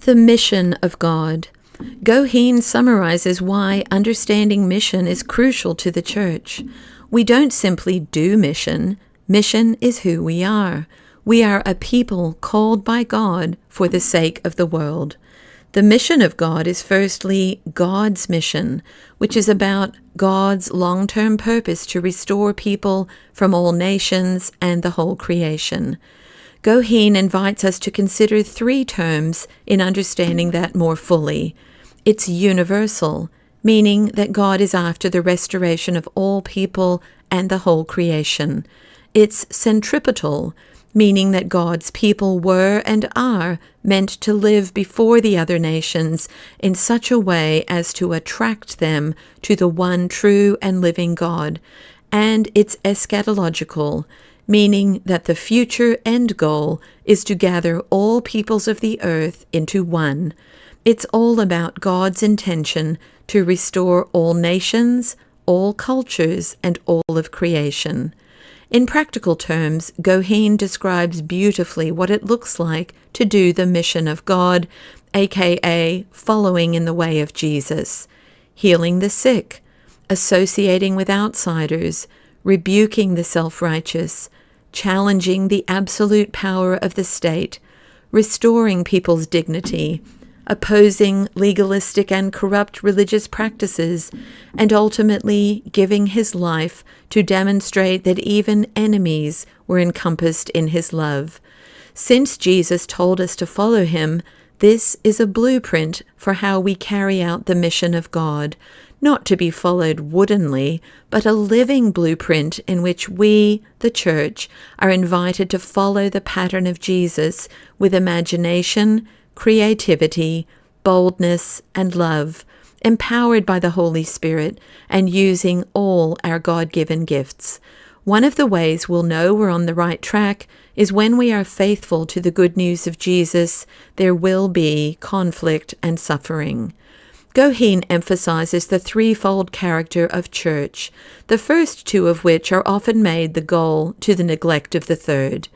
The mission of God. Goheen summarizes why understanding mission is crucial to the church. We don't simply do mission. Mission is who we are. We are a people called by God for the sake of the world. The mission of God is firstly God's mission, which is about God's long-term purpose to restore people from all nations and the whole creation. Goheen invites us to consider three terms in understanding that more fully. It's universal, meaning that God is after the restoration of all people and the whole creation. It's centripetal, meaning that God's people were and are meant to live before the other nations in such a way as to attract them to the one true and living God. And it's eschatological, meaning that the future end goal is to gather all peoples of the earth into one. It's all about God's intention to restore all nations, all cultures, and all of creation. In practical terms, Goheen describes beautifully what it looks like to do the mission of God, aka following in the way of Jesus, healing the sick, associating with outsiders, rebuking the self-righteous, challenging the absolute power of the state, restoring people's dignity, opposing legalistic and corrupt religious practices, and ultimately giving his life to demonstrate that even enemies were encompassed in his love. Since Jesus told us to follow him, this is a blueprint for how we carry out the mission of God, not to be followed woodenly, but a living blueprint in which we, the church, are invited to follow the pattern of Jesus with imagination, creativity, boldness, and love, empowered by the Holy Spirit and using all our God-given gifts. One of the ways we'll know we're on the right track is when we are faithful to the good news of Jesus. There will be conflict and suffering. Goheen emphasizes the threefold character of church, the first two of which are often made the goal to the neglect of the third.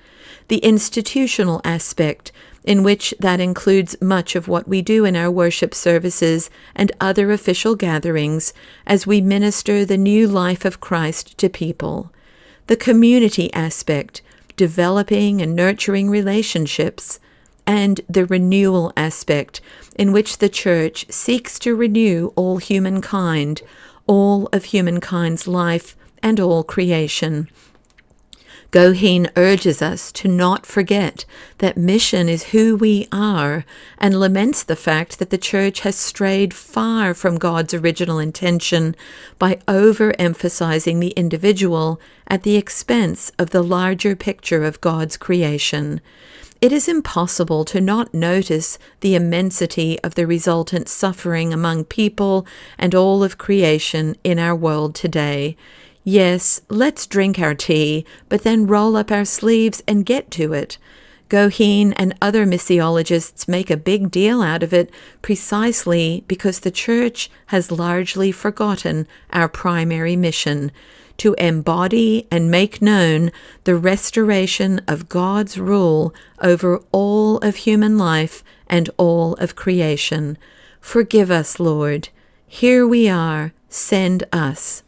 The institutional aspect, in which that includes much of what we do in our worship services and other official gatherings as we minister the new life of Christ to people. The community aspect, developing and nurturing relationships, and the renewal aspect, in which the church seeks to renew all humankind, all of humankind's life, and all creation. Goheen urges us to not forget that mission is who we are and laments the fact that the church has strayed far from God's original intention by overemphasizing the individual at the expense of the larger picture of God's creation. It is impossible to not notice the immensity of the resultant suffering among people and all of creation in our world today. Yes, let's drink our tea, but then roll up our sleeves and get to it. Goheen and other missiologists make a big deal out of it precisely because the church has largely forgotten our primary mission: to embody and make known the restoration of God's rule over all of human life and all of creation. Forgive us, Lord. Here we are. Send us.